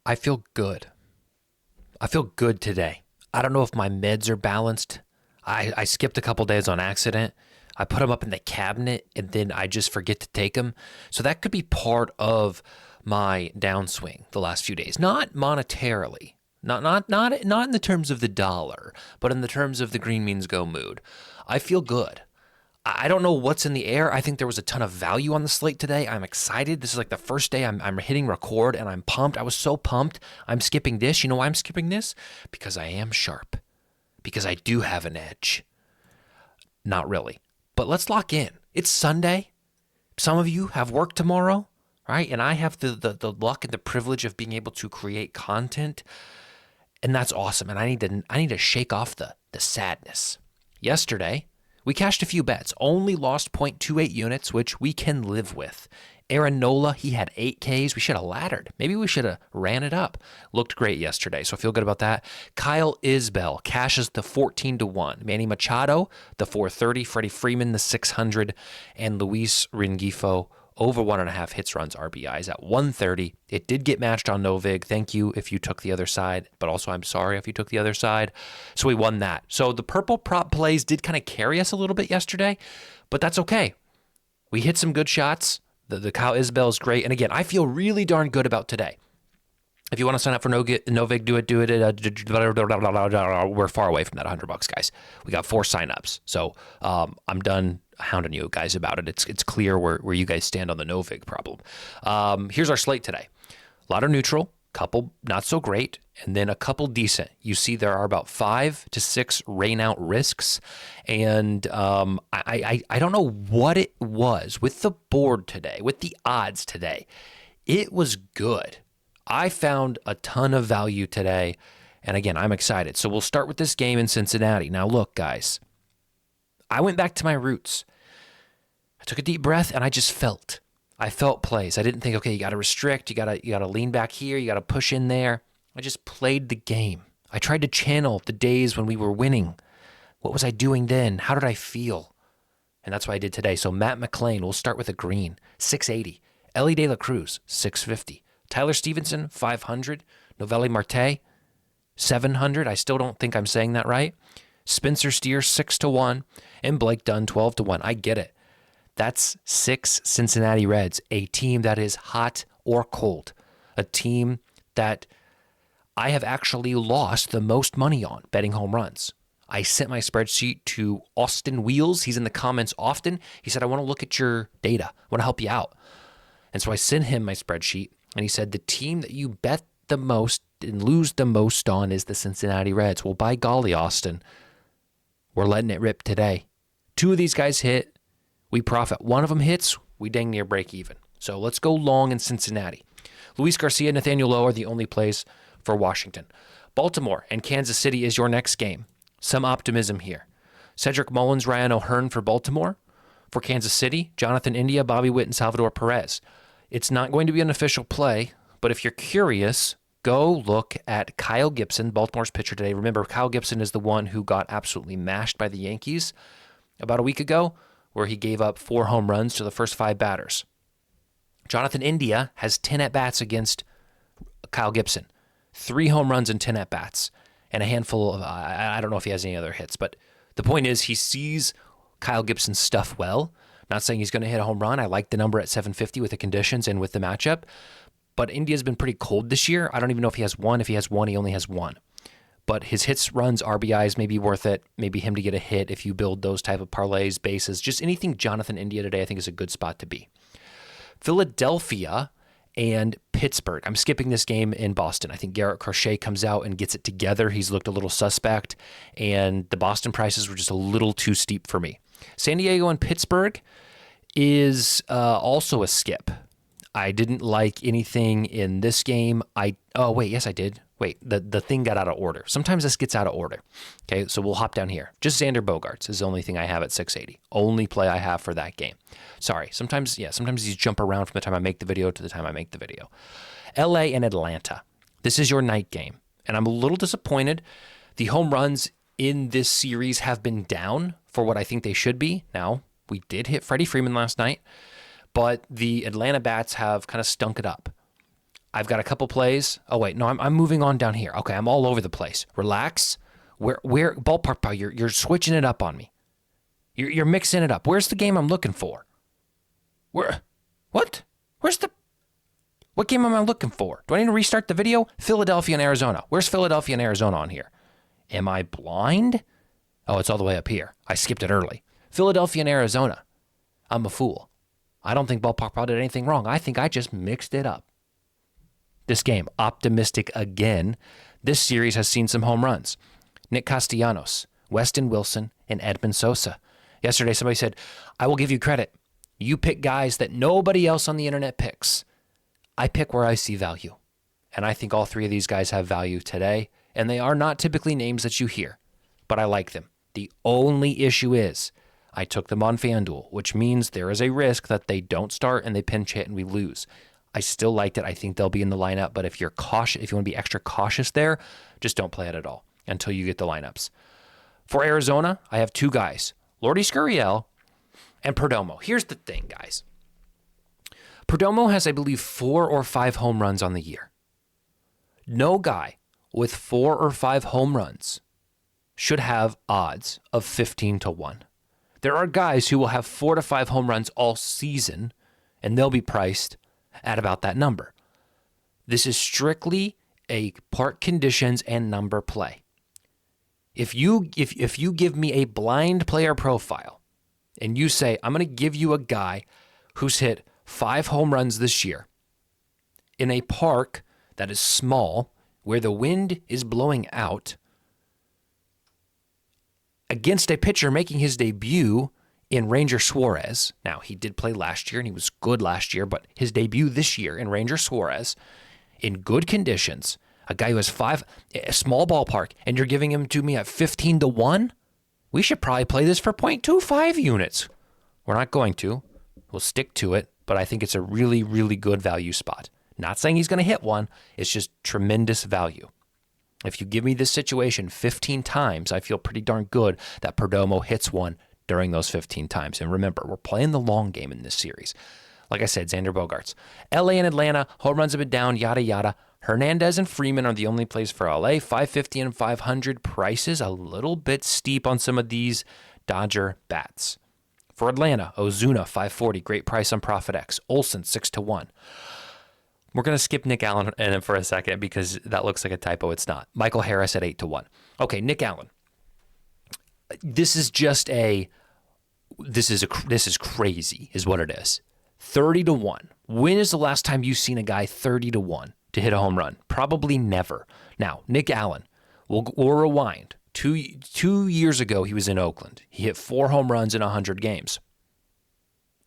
I feel good. I feel good today. I don't know if my meds are balanced. I skipped a couple days on accident. I put them up in the cabinet and then I just forget to take them. So that could be part of my downswing the last few days. Not monetarily, not in the terms of the dollar, but in the terms of the green means go mood. I feel good. I don't know what's in the air. I think there was a ton of value on the slate today. I'm excited. This is like the first day I'm hitting record and I'm pumped. I was so pumped. I'm skipping this. You know why I'm skipping this? Because I am sharp. Because I do have an edge. Not really. But let's lock in. It's Sunday. Some of you have work tomorrow, right? And I have the luck and the privilege of being able to create content. And that's awesome. And I need to shake off the sadness. Yesterday, we cashed a few bets, only lost 0.28 units, which we can live with. Aaron Nola, he had 8 Ks. We should have laddered. Maybe we should have ran it up. Looked great yesterday, so I feel good about that. Kyle Isbell cashes the 14-1. Manny Machado, the 430. Freddie Freeman, the 600. And Luis Rengifo, over 1.5 hits, runs, RBIs at 130. It did get matched on Novig. Thank you if you took the other side, but also I'm sorry if you took the other side. So we won that. So the purple prop plays did kind of carry us a little bit yesterday, but that's okay. We hit some good shots. The Kyle Isbell is great. And again, I feel really darn good about today. If you want to sign up for Novig, do it. We're far away from that $100, guys. We got 4 signups. So I'm done hounding you guys about it. It's clear where you guys stand on the Novig problem. Here's our slate today. A lot of neutral, couple not so great, and then a couple decent. You see there are about 5 to 6 rain out risks. And I don't know what it was with the board today, with the odds today. It was good. I found a ton of value today. And again, I'm excited. So we'll start with this game in Cincinnati. Now look, guys, I went back to my roots. I took a deep breath and I just felt. I felt plays. I didn't think, okay, you got to restrict, you got to lean back here, you got to push in there. I just played the game. I tried to channel the days when we were winning. What was I doing then? How did I feel? And that's what I did today. So Matt McClain, we'll start with a green, 680. Ellie De La Cruz, 650. Tyler Stevenson, 500. Novelli Marte, 700. I still don't think I'm saying that right. Spencer Steer, 6-1. And Blake Dunn, 12-1. I get it. That's 6 Cincinnati Reds, a team that is hot or cold. A team that I have actually lost the most money on betting home runs. I sent my spreadsheet to Austin Wheels. He's in the comments often. He said, I want to look at your data. I want to help you out. And so I sent him my spreadsheet, and he said, the team that you bet the most and lose the most on is the Cincinnati Reds. Well, by golly, Austin, we're letting it rip today. 2 of these guys hit. We profit. 1 of them hits, we dang near break even. So let's go long in Cincinnati. Luis Garcia, Nathaniel Lowe are the only plays for Washington. Baltimore and Kansas City is your next game. Some optimism here. Cedric Mullins, Ryan O'Hearn for Baltimore. For Kansas City, Jonathan India, Bobby Witt, and Salvador Perez. It's not going to be an official play, but if you're curious, go look at Kyle Gibson, Baltimore's pitcher today. Remember, Kyle Gibson is the one who got absolutely mashed by the Yankees about a week ago, where he gave up 4 home runs to the first 5 batters. Jonathan India has 10 at-bats against Kyle Gibson. 3 home runs and 10 at-bats. And a handful of, I don't know if he has any other hits, but the point is he sees Kyle Gibson's stuff well. Not saying he's going to hit a home run. I like the number at 750 with the conditions and with the matchup. But India's been pretty cold this year. I don't even know if he has 1. If he has 1, he only has 1. But his hits, runs, RBIs may be worth it. Maybe him to get a hit if you build those type of parlays, bases. Just anything Jonathan India today I think is a good spot to be. Philadelphia and Pittsburgh. I'm skipping this game in Boston. I think Garrett Crochet comes out and gets it together. He's looked a little suspect, and the Boston prices were just a little too steep for me. San Diego and Pittsburgh is also a skip. I didn't like anything in this game. Yes, I did. Wait, the thing got out of order. Sometimes this gets out of order. Okay, so we'll hop down here. Just Xander Bogaerts is the only thing I have at 680. Only play I have for that game. Sorry, sometimes these jump around from the time I make the video to the time I make the video. LA and Atlanta. This is your night game, and I'm a little disappointed. The home runs in this series have been down for what I think they should be. Now, we did hit Freddie Freeman last night, but the Atlanta bats have kind of stunk it up. I've got a couple plays. Oh, wait, no, I'm moving on down here. Okay, I'm all over the place. Relax. Where ballpark power, you're switching it up on me. You're mixing it up. Where's the game I'm looking for? What? What game am I looking for? Do I need to restart the video? Philadelphia and Arizona. Where's Philadelphia and Arizona on here? Am I blind? Oh, it's all the way up here. I skipped it early. Philadelphia and Arizona. I'm a fool. I don't think ballpark power did anything wrong. I think I just mixed it up. This game, optimistic again. This series has seen some home runs. Nick Castellanos, Weston Wilson, and Edmund Sosa. Yesterday, somebody said, I will give you credit. You pick guys that nobody else on the internet picks. I pick where I see value. And I think all three of these guys have value today. And they are not typically names that you hear. But I like them. The only issue is I took them on FanDuel, which means there is a risk that they don't start and they pinch hit and we lose. I still liked it. I think they'll be in the lineup. But if you're cautious, if you want to be extra cautious there, just don't play it at all until you get the lineups. For Arizona, I have two guys, Lordy Scurriel and Perdomo. Here's the thing, guys. Perdomo has, I believe, 4 or 5 home runs on the year. No guy with 4 or 5 home runs should have odds of 15-1. There are guys who will have 4 to 5 home runs all season, and they'll be priced at about that number. This is strictly a park conditions and number play. If you give me a blind player profile and you say, I'm going to give you a guy who's hit 5 home runs this year in a park that is small, where the wind is blowing out, against a pitcher making his debut in Ranger Suarez. Now, he did play last year, and he was good last year, but his debut this year in Ranger Suarez, in good conditions, a guy who has 5, a small ballpark, and you're giving him to me at 15-1? We should probably play this for 0.25 units. We're not going to. We'll stick to it, but I think it's a really, really good value spot. Not saying he's going to hit one. It's just tremendous value. If you give me this situation 15 times, I feel pretty darn good that Perdomo hits one during those 15 times. And remember, we're playing the long game in this series. Like I said, Xander Bogaerts. LA and Atlanta, home runs have been down, yada, yada. Hernandez and Freeman are the only plays for LA. 550 and 500 prices, a little bit steep on some of these Dodger bats. For Atlanta, Ozuna, 540, great price on ProfitX. Olsen, 6-1. We're going to skip Nick Allen for a second because that looks like a typo. It's not. Michael Harris at 8-1. Okay, Nick Allen. This is crazy, is what it is. 30-1. When is the last time you've seen a guy 30-1 to hit a home run? Probably never. Now, Nick Allen, we'll rewind. Two years ago, he was in Oakland. He hit 4 home runs in 100 games.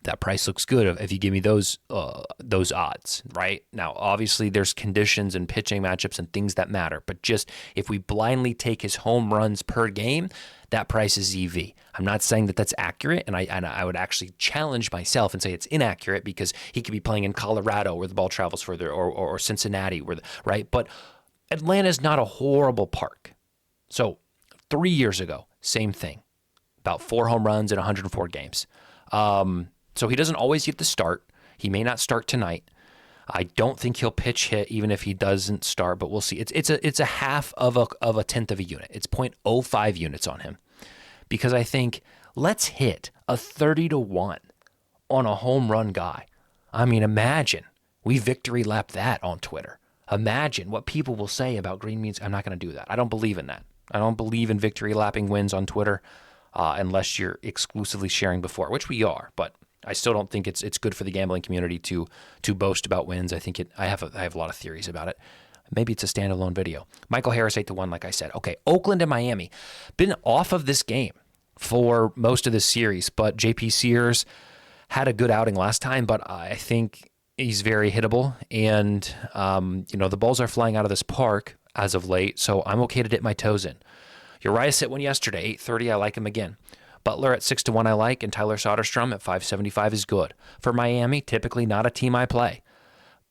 That price looks good if you give me those odds, right? Now, obviously, there's conditions and pitching matchups and things that matter. But just if we blindly take his home runs per game, that price is EV. I'm not saying that that's accurate, and I would actually challenge myself and say it's inaccurate because he could be playing in Colorado where the ball travels further, or Cincinnati, right? But Atlanta's not a horrible park. So 3 years ago, same thing. About 4 home runs in 104 games. So he doesn't always get the start. He may not start tonight. I don't think he'll pitch hit even if he doesn't start, but we'll see. It's a half of a tenth of a unit. It's 0.05 units on him because I think let's hit a 30-1 on a home run guy. I mean, imagine we victory lap that on Twitter. Imagine what people will say about green means. I'm not going to do that. I don't believe in that. I don't believe in victory lapping wins on Twitter unless you're exclusively sharing before, which we are, but I still don't think it's good for the gambling community to boast about wins. I think I have a lot of theories about it. Maybe it's a standalone video. Michael Harris 8-1, like I said. Okay, Oakland and Miami. Been off of this game for most of this series, but JP Sears had a good outing last time, but I think he's very hittable. And, the balls are flying out of this park as of late, so I'm okay to dip my toes in. Urias hit one yesterday, 8:30. I like him again. Butler at 6-1 I like, and Tyler Soderstrom at 575 is good. For Miami, typically not a team I play.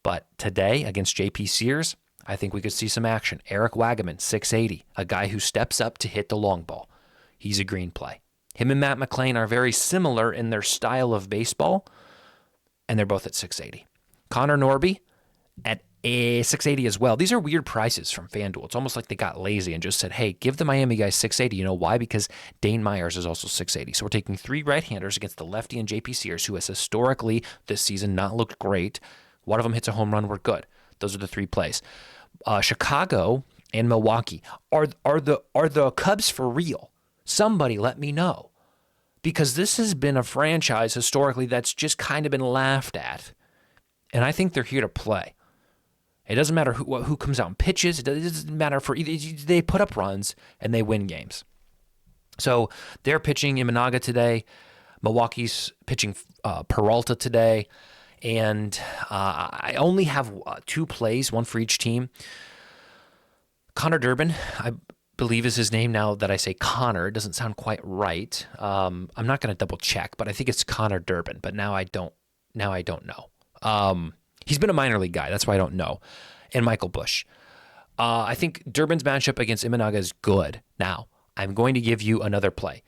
But today, against JP Sears, I think we could see some action. Eric Wagaman, 680, a guy who steps up to hit the long ball. He's a green play. Him and Matt McClain are very similar in their style of baseball, and they're both at 680. Connor Norby at a 680 as well. These are weird prices from FanDuel. It's almost like they got lazy and just said, hey, give the Miami guys 680. You know why? Because Dane Myers is also 680. So we're taking 3 right-handers against the lefty and JP Sears, who has historically this season not looked great. One of them hits a home run, we're good. Those are the 3 plays. Chicago and Milwaukee. Are the Cubs for real? Somebody let me know. Because this has been a franchise historically that's just kind of been laughed at. And I think they're here to play. It doesn't matter who comes out and pitches. It doesn't matter for either. They put up runs and they win games. So they're pitching Imanaga today. Milwaukee's pitching Peralta today. And I only have 2 plays, 1 for each team. Connor Durbin, I believe is his name now that I say Connor. It doesn't sound quite right. I'm not going to double check, but I think it's Connor Durbin. But now I don't know. He's been a minor league guy. That's why I don't know. And Michael Busch. I think Durbin's matchup against Imanaga is good. Now, I'm going to give you another play.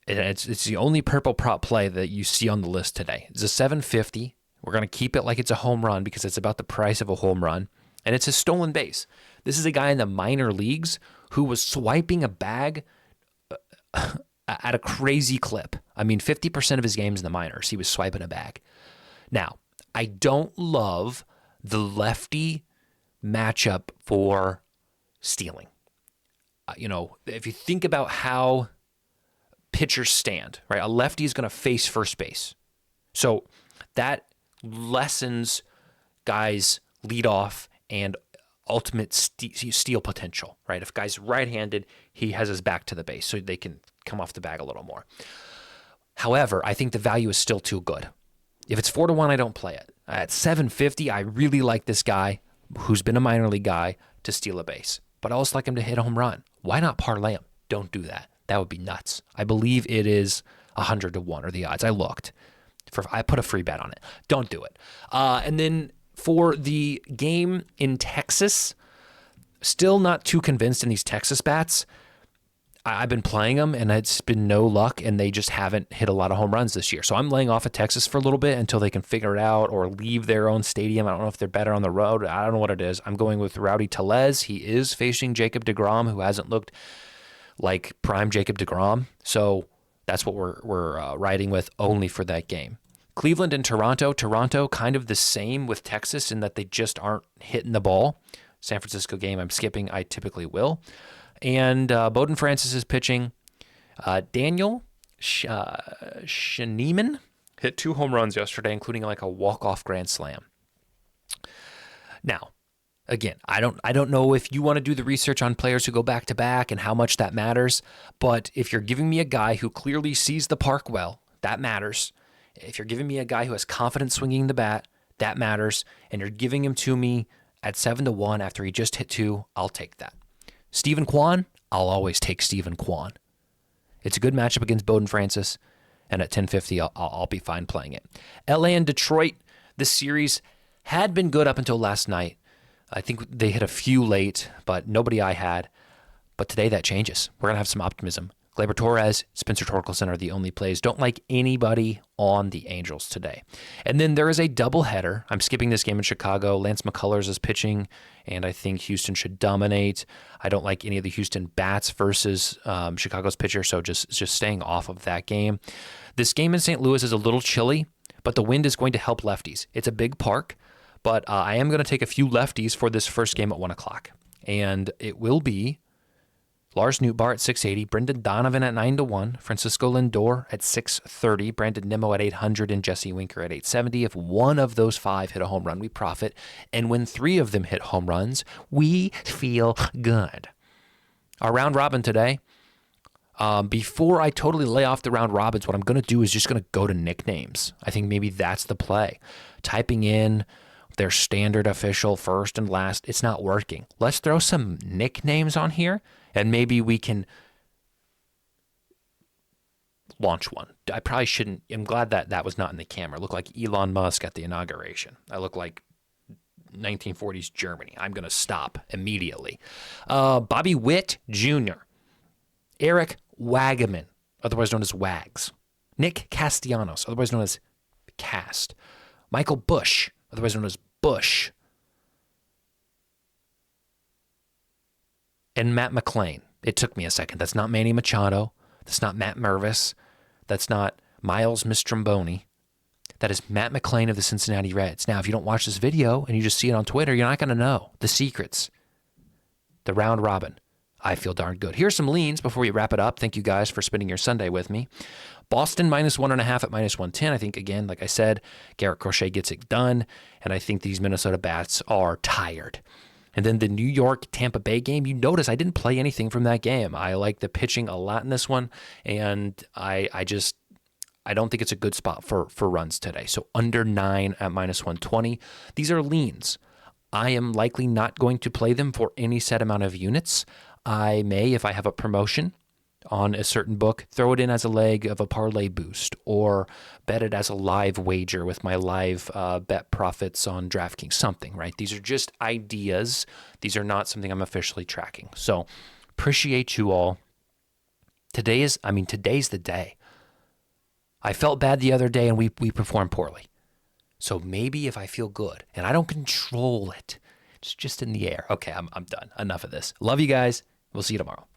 And it's the only purple prop play that you see on the list today. It's a 750. We're going to keep it like it's a home run because it's about the price of a home run. And it's a stolen base. This is a guy in the minor leagues who was swiping a bag at a crazy clip. I mean, 50% of his games in the minors, he was swiping a bag. Now, I don't love the lefty matchup for stealing. If you think about how pitchers stand, right? A lefty is going to face first base. So that lessens guys' leadoff and ultimate steal potential, right? If a guy's right-handed, he has his back to the base, so they can come off the bag a little more. However, I think the value is still too good. If it's 4-1, I don't play it. At 750, I really like this guy who's been a minor league guy to steal a base. But I also like him to hit a home run. Why not parlay him? Don't do that. That would be nuts. I believe it is 100-1 or the odds. I looked. I put a free bet on it. Don't do it. And then for the game in Texas, still not too convinced in these Texas bats. I've been playing them, and it's been no luck, and they just haven't hit a lot of home runs this year. So I'm laying off of Texas for a little bit until they can figure it out or leave their own stadium. I don't know if they're better on the road. I don't know what it is. I'm going with Rowdy Tellez. He is facing Jacob deGrom, who hasn't looked like prime Jacob deGrom. So that's what we're riding with only for that game. Cleveland and Toronto. Toronto kind of the same with Texas in that they just aren't hitting the ball. San Francisco game I'm skipping. I typically will. And Bowden Francis is pitching. Daniel Schneemann hit 2 home runs yesterday, including like a walk-off grand slam. Now, again, I don't know if you want to do the research on players who go back-to-back and how much that matters, but if you're giving me a guy who clearly sees the park well, that matters. If you're giving me a guy who has confidence swinging the bat, that matters. And you're giving him to me at 7-1 after he just hit 2, I'll take that. Stephen Kwan, I'll always take Stephen Kwan. It's a good matchup against Bowden Francis, and at 1050, I'll be fine playing it. LA and Detroit, this series had been good up until last night. I think they hit a few late, but nobody I had. But today that changes. We're going to have some optimism. Gleyber Torres, Spencer Torkelson are the only plays. Don't like anybody on the Angels today. And then there is a doubleheader. I'm skipping this game in Chicago. Lance McCullers is pitching, and I think Houston should dominate. I don't like any of the Houston bats versus Chicago's pitcher, so just staying off of that game. This game in St. Louis is a little chilly, but the wind is going to help lefties. It's a big park, but I am going to take a few lefties for this first game at 1 o'clock. And it will be Lars Nootbaar at 680, Brendan Donovan at 9-1, Francisco Lindor at 630, Brandon Nimmo at 800, and Jesse Winker at 870. If one of those 5 hit a home run, we profit. And when 3 of them hit home runs, we feel good. Our round robin today, before I totally lay off the round robins, what I'm going to do is just going to go to nicknames. I think maybe that's the play. Typing in their standard official first and last, it's not working. Let's throw some nicknames on here, and maybe we can launch one. I probably shouldn't. I'm glad that was not in the camera. I look like Elon Musk at the inauguration. I look like 1940s Germany. I'm going to stop immediately. Bobby Witt Jr., Eric Wagaman, otherwise known as Wags, Nick Castellanos, otherwise known as Cast, Michael Bush, otherwise known as Bush, and Matt McClain. It took me a second. That's not Manny Machado. That's not Matt Mervis. That's not Miles Mastromboni. That is Matt McClain of the Cincinnati Reds. Now, if you don't watch this video and you just see it on Twitter, you're not going to know the secrets. The round robin. I feel darn good. Here's some leans before we wrap it up. Thank you guys for spending your Sunday with me. Boston -1.5 at -110. I think, again, like I said, Garrett Crochet gets it done, and I think these Minnesota Bats are tired. And then the New York-Tampa Bay game, you notice I didn't play anything from that game. I like the pitching a lot in this one, and I don't think it's a good spot for runs today. So under 9 at -120. These are leans. I am likely not going to play them for any set amount of units. I may, if I have a promotion on a certain book, throw it in as a leg of a parlay boost or bet it as a live wager with my live bet profits on DraftKings, something, right? These are just ideas. These are not something I'm officially tracking. So appreciate you all. Today's the day. I felt bad the other day and we performed poorly. So maybe if I feel good and I don't control it, it's just in the air. Okay, I'm done. Enough of this. Love you guys. We'll see you tomorrow.